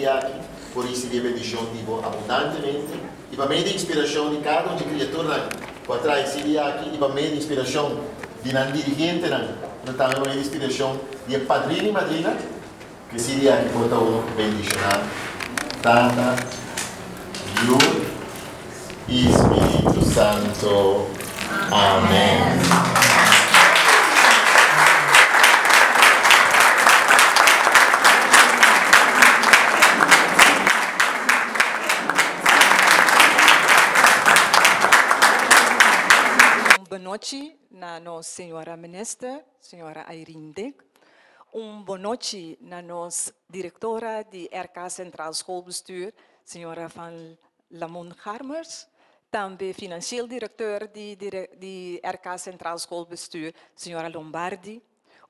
aqui, por isso de bendição tipo abundantemente. E para mim de inspiração de cada um de criatura, para trás esse dia aqui, e para mim de inspiração de um dirigente, não também de inspiração de padrinho e madrinha, que esse dia aqui pode um bendicionar. Tata, Deus e Espírito Santo. Amém. Boa noite, na nossa senhora ministra, senhora Airinde. Boa noite, na nossa diretora de RK Centraal Schoolbestuur, senhora Van Lamon Garmers. Também financieel diretor de RK Centraal Schoolbestuur, senhora Lombardi.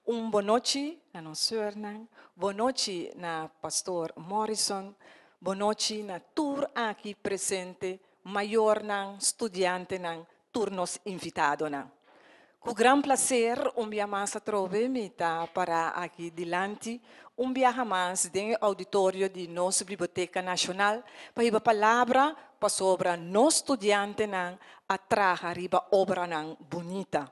Boa noite, na nossa senhora. Boa noite, na pastor Morrison. Boa noite, na tour aqui presente, maior nang, estudante nang, turnos invitado nang. Com grande prazer, dia mais a trove me para aqui dilante, dia mais dentro do auditório de nossa Biblioteca Nacional, para a palavra para sobre nós estudiante nang atraja riba obra nang bonita.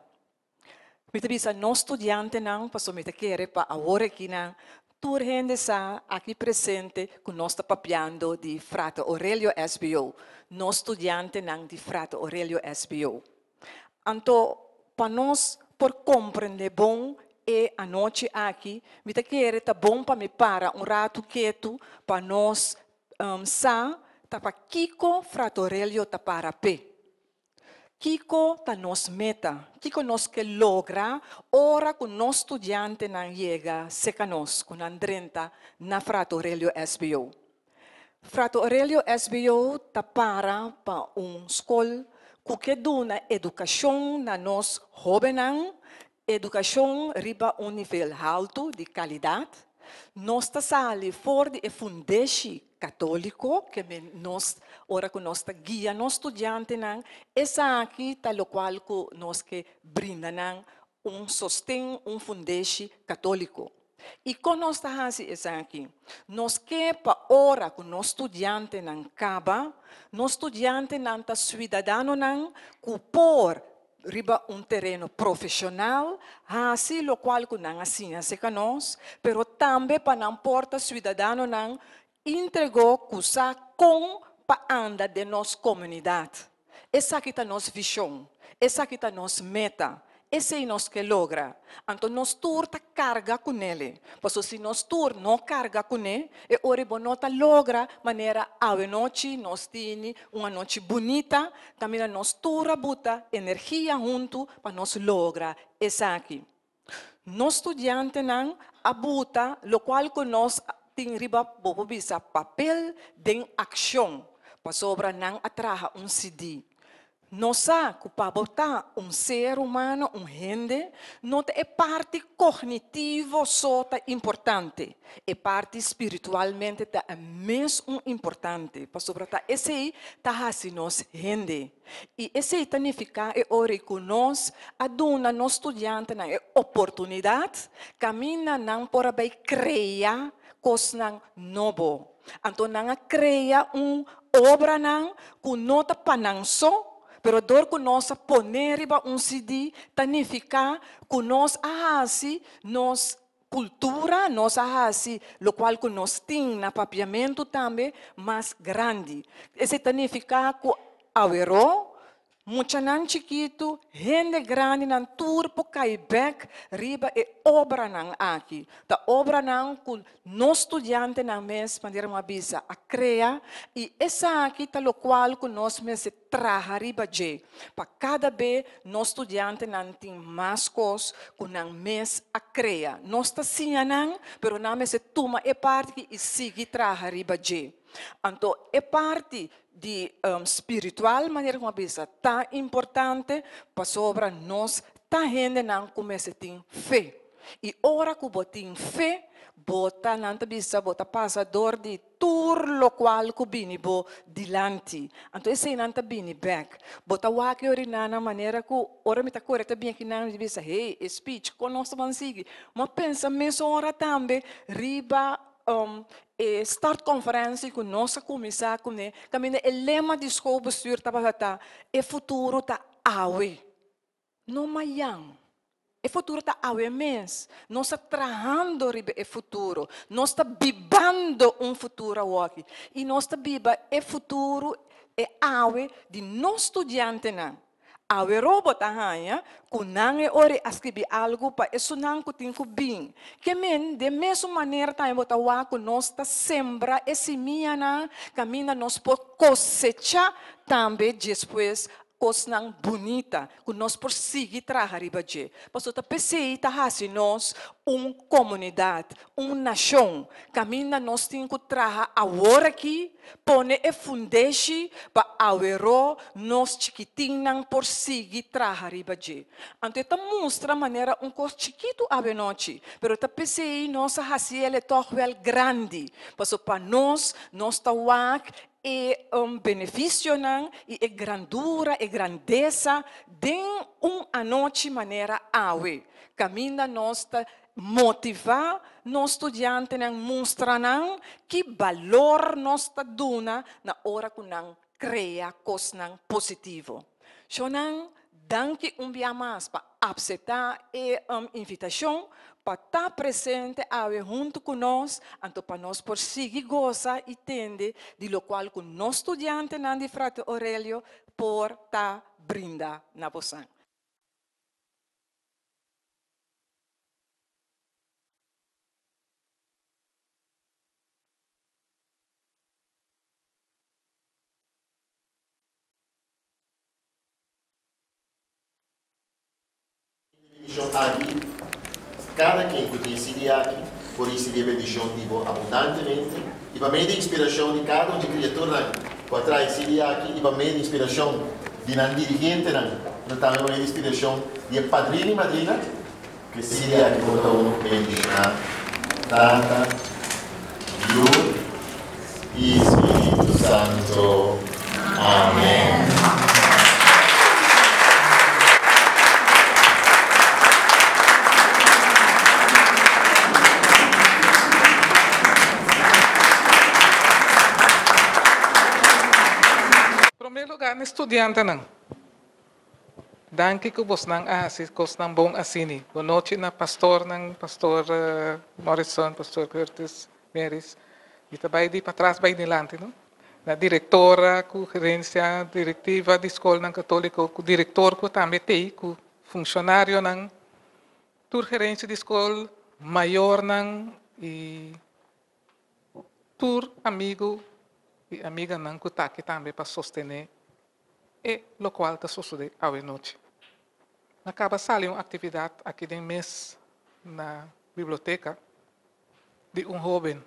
Mita bisa nós estudiante nang para sobre querer para agora aqui nang tur gente sa aqui presente com nós papiando de Frate Aurelio SBO, nós estudiante nang de Frate Aurelio SBO. Então, para nós, por compreender bom, e a noite aqui, me querer tá bom para me para rato quieto, para nós, tá para Kiko Frate Aurelio tá para pé. Kiko tá nos meta, Kiko nos que logra, ora com nós estudante não chega, seca nós, com Andrenta, na Frate Aurelio SBO. Frate Aurelio SBO tá para escola, que dona educação na nós jovens, educação riba nível alto de qualidade. Nós estamos fora de fundação católico, que nós, ora que nós guia nós estudantes, essa aqui tá o qual nós que brinda sostém fundação católico. E quando nós estamos aqui, nós que para ora com nós estudantes não acaba, nós estudantes não tá cidadão não, que por riba terreno profissional, assim o qual que não assim a nós, pero também para não porta cidadão não entregou coisa com para andar de nossa comunidade. Essa aqui tá nossa visão, essa aqui tá nossa meta. Esse é nós que logra. Então, nós tur ta carga com ele. Porque se nós tur não carga com ele, e ora bonota logra maneira a noite nós temos uma noite bonita, também nós tur buta energia junto para nós logra essa aqui. Nós estudante não abuta, lo qual que nós tem riba bobo bisa papel de ação, para sobra não atraja CD. Nós que para botar ser humano, gente, não é parte cognitiva só importante, é parte espiritualmente é mesmo importante. Para sobretar esse aí tá assim nós gente. E esse aí significa é hora que nós aduna nós estudante na oportunidade, caminha não por bem criar coisa novo. Então não cria obra não que nota pananso. Pero dor que nós poner CD, significa que nós assim, nós cultura, nós assim, lo qual que nós tem na papiamento também mais grande. Esse significa que averou, muito nan chiquito, gente grande nan turpo caibek, riba e obra nan aqui. Da obra nan que nós estudante nan mes, maneira uma bisa, a crea, e essa aqui tá lo qual que nós mes traja riba je. Para cada vez nós estudante nan tem mais coisas que nan mes a crea. Nós tá sim nan, pero nan mes toma e parte e sigue traja riba je. Então, é parte de espiritual, maneira como bisa, tá importante para sobre nós, tá gente não começa a ter fé. E ora que botem fé, bota não bisa, bota passador de tur lo qual que bini bo dilante. Então esse não tá bini back. Bota o que orinana maneira que ora me tá correta bem que não bisa, hey, speech, com nós vamos seguir. Mas pensa mesmo ora também riba startconferentie com nossa comissão, com caminho o lema de schoolbestuur tabata e futuro ta awe, não maiang. E futuro ta awe mens. Nós está trabajando ribe e futuro. Nós está vivendo futuro aqui. E nós está viva e futuro e awe de nós estudiante na. Awe robot ahanya, kunang e ori ascribi algo pa esunang kuting kubing. Que men, de mesma maneira tayo botawa ku nós está sembra e semilla na, camina nós por cosecha também depois coisa bonita, que nós por seguir trabalhar riba de. Pastor, tá pensei tá assim nós comunidade, nação, caminha nós temos que trabalhar agora aqui, pone e fundeixe para awero nós chiquitinhos por seguir trabalhar riba de. Então tá mostra maneira coisa chiquito a noite, pero tá pensei nós assim ele toch wel grande, pastor para nós tá wak e benefício e a grandura e grandeza de a noite maneira awe. Caminha nós motivar nós estudiantes a mostrar que valor nós duna na hora que nós cria coisas positivo. So danke dia mais para aceitar a invitação para estar presente junto com nós, então para nós por seguir goza e tende, de lo qual com nós estudiante de Frate Aurelio por estar brinda na vossa. Aqui, cada quem que decide aqui, por receber bendição tipo abundantemente, e para meio de inspiração de cada um de criatura que atrás decide aqui, e para meio de inspiração de um dirigente, não também meio de inspiração de padrinho e madrina, que decide aqui por um bendição, Tata, Deus e Espírito Santo. Amém. Lugar estudiante nang. Danke ko bos nang asis kos nang bong asini. Boa noite na pastor Morrison, pastor Curtis Meris. Ita vai di patras vai nilante no. Na diretora, ku gerência diretiva de escola nang católico, ku diretor ko também tei, ku funcionário nang tur gerência de escola maior nang e tur amigo e amiga nang ku tá aqui também para sostener e lo qual está sucedendo à noite. Acaba saindo uma atividade aqui de mês na biblioteca de jovem.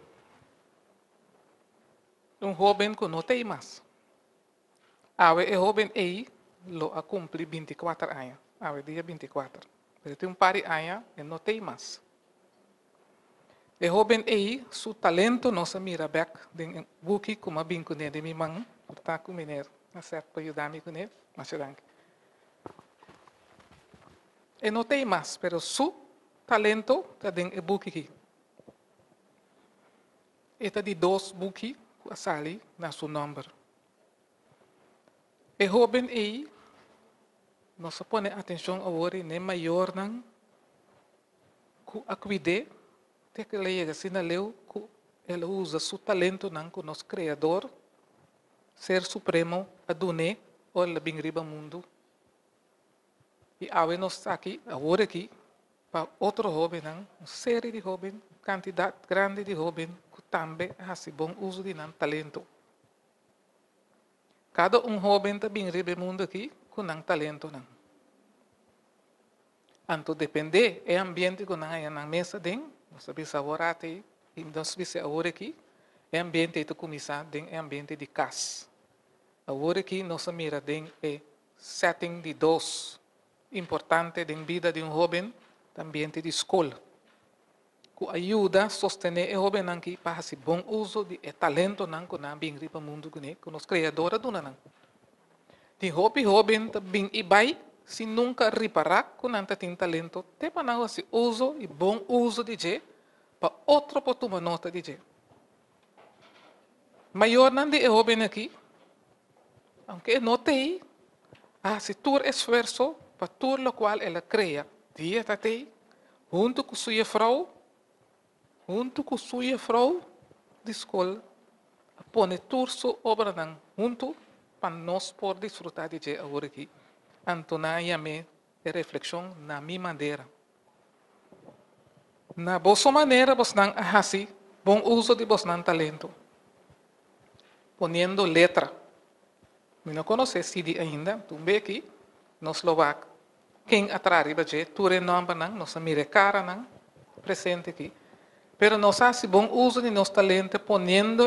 Jovem que não tem mais. O jovem aí lo a cumprir 24 anos. O dia 24. Ele tem par de anos e não tem mais. O jovem aí, seu talento não se mira back de buki como bem com ele de minha mãe, está com mineiro. Certo, para ajudar-me com ele, mas danke. E não tem mais, pero su talento está dentro do book aqui. Está de 2 books que sali na seu número. E jovem aí, não se põe atenção agora, nem maior não, que a cuidar, tem que ler assim na leu, que ele usa seu talento não, com o nosso Criador, Ser Supremo a donar o labing riba mundo. E awe nós aqui, agora aqui, para outro jovem, uma série de jovens, quantidade grande de jovens, que também fazem bom uso de talento. Cada jovem também riba mundo aqui, com talento. Então, depende do ambiente que nós na mesa dentro, nós sabemos agora e nós sabemos agora aqui, o ambiente que começa dentro do ambiente de casa. Agora aqui nós mira dentro do setting de 2 importante na vida de jovem, no ambiente de escola. Que ajuda a sostener o jovem aqui para fazer bom uso de talento que nós bem para o mundo que nós criadores do nós. De jovem também e vai se nunca reparar que não tem talento, tem para nós uso e bom uso de para outro por tomar nota de Maior não de joven aqui, aunque no te, hace todo esfuerzo para todo lo cual ela crea. Dia tate, junto com sua de escola, pone toda sua obra junto para nós poder desfrutar de agora aqui. Antona yame de reflexão na minha maneira. Na vossa maneira, vos não assim, bom uso de vos não talento. Poniendo letra. Eu não conheço CD ainda, tu vê aqui, no Eslovaco. Quem atrás de tu renova não, nossa mira cara não, presente aqui. Pero nós hace bom uso de nosso talento, poniendo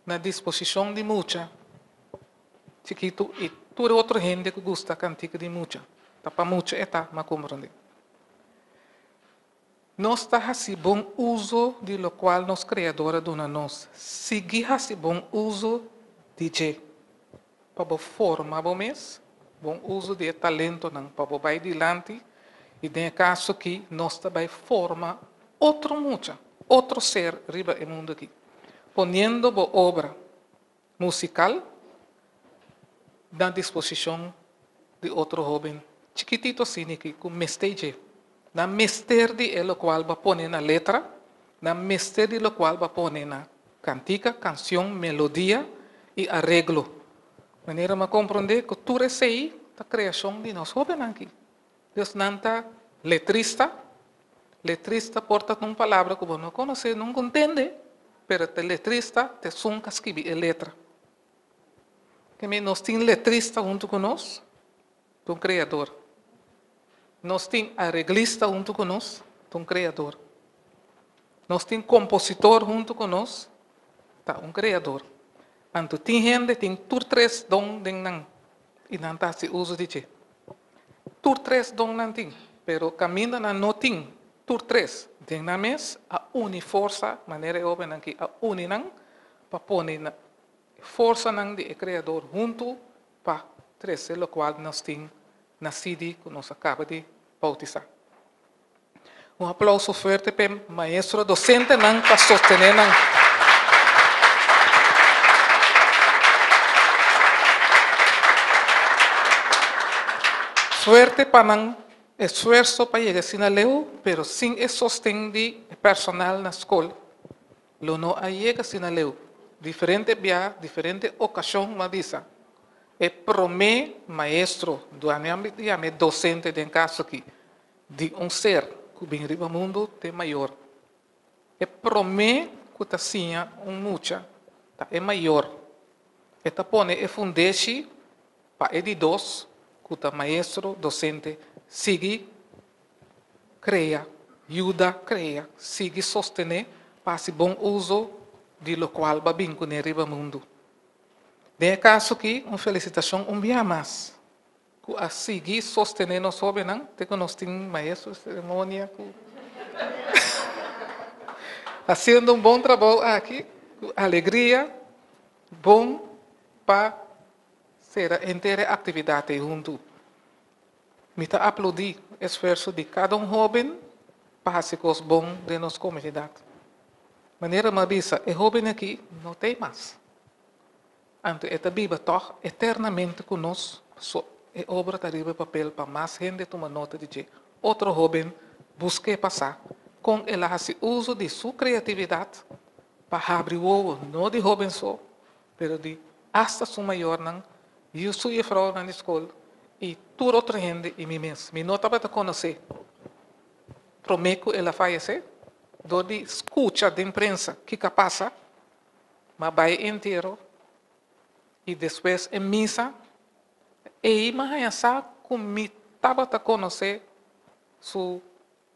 na disposição de muita. Chiquito, e tu outra gente que gosta cantica de muita. Tapa muita eta, mas compreende. Nós está assim bom uso de lo qual nos criadora dona nós. Seguir assim bom uso de je. Para formar bom mês, bom uso de talento não, para vai adiante e tem caso que nós também forma outro mucha, outro ser riba no mundo aqui, poniendo boa obra musical na disposição de outro jovem chiquitito assim que com mestre na mestre de lo qual va pone na letra, na mestre de lo qual va pone na cantica, canção, melodia e arreglo. Maneira ma compreender que tudo isso aí a criação de nós jovens aqui. Deus não está letrista porta uma palavra que você não conhece, não entende, pero te letrista te sunca escrever a letra. Que nós temos letrista junto com nós, um criador. Nós temos arreglista junto com nós, um criador. Nós temos compositor junto com nós, um criador. Anto tem gente, tem três dons de não, e não está se uso de ti. Três dons não tem, pero caminho não tem, três. Tem na mes a uni força, maneira eu venho aqui, a uni não, para pôr na força não de criador junto, para três, o qual nós temos nascido, que nós acaba de bautizar. Um aplauso forte para o maestro docente não, para sostener não. Fuerte para não esforço para chegar a Sinaleu, pero sem o sostén de personal na escola. Lo não chega a Sinaleu. Diferente via, diferente ocasião, mas diz. É promê maestro do âmbito de docente de caso aqui, de ser que vem riba mundo é maior. É promê que está sinha mucha, é maior. Eta pone é fundeixe para de dois que maestro, docente, sigue, cria, ajuda, cria, sigue sostener, para esse bom uso de lo qual vai vincular riba mundo. De caso que, uma felicitação, dia mais. Que a seguir sostener nós sobre não, que nós temos maestro de cerimônia, fazendo bom trabalho aqui, alegria, bom para ser a inteira atividade junto. Me está aplaudir o esforço de cada jovem para fazer coisas bom de nossa comunidade. Maneira mabisa, é jovem aqui não tem mais. Anto esta Bíblia toch eternamente conosco, é obra de arriba papel para mais gente tomar nota de que outro jovem busque passar com ela hace uso de sua criatividade para abrir o ovo, não de jovem só, mas de hasta sua maior não. Eu sou a frau na escola e toda outra gente e mim mesmo. Me nota para conhecer. Prometo ela falece, do de escuta de imprensa que passa, mas vai inteiro e depois em missa e mas como me estava a conhecer sua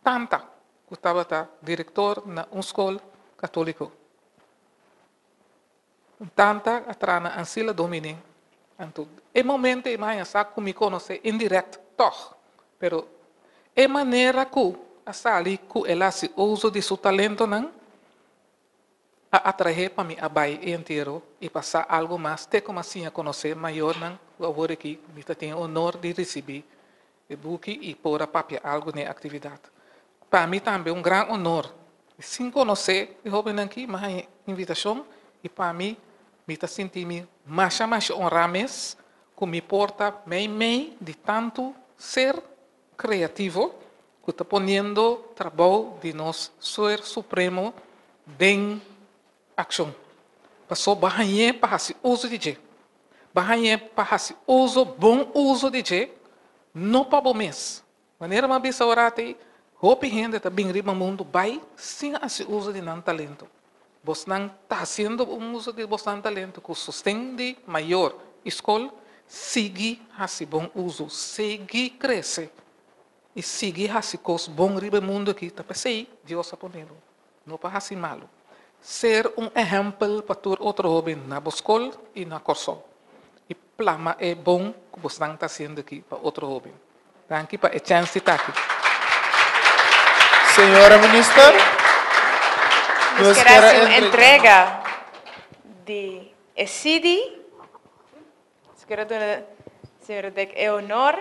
tanta que estava diretor na escola católica. Tanta atrás na Ansila Domini. Então, é momento mais como me conhecer indireto, toch, pero é maneira que a sali que ela se usa de seu talento não a atrair para mim a bai inteiro e passar algo mais, ter como assim a conhecer maior não, agora aqui me tem o honor de receber o book e pôr a papel algo na atividade. Para mim também um grande honor, sem conhecer o jovem aqui, mas invitação e para mim me tá sentindo mais honrames, que me porta meio de tanto ser criativo, que está ponendo trabalho de nosso Ser Supremo em ação. Passou barranhe para fazer uso de je. Barranhe para fazer bom uso de je, não para o mês. Maneira uma bisa orate, hope gente está bem riba mundo, vai sem fazer uso de não talento. Você não está fazendo uso de você não talento, que sustém de maior escola, siga fazer bom uso, siga crescer. E seguir fazer coisas bom riba mundo aqui, tá pensei, Deus está ponendo, não para fazer malo. Ser exemplo para todo outro jovem na escola e na corso. E plama é bom que você está fazendo aqui para outro jovem. Danke para a chance de estar aqui. Senhora Ministra, nos queremos uma entrega de ECIDI. Senhora Dec, é honor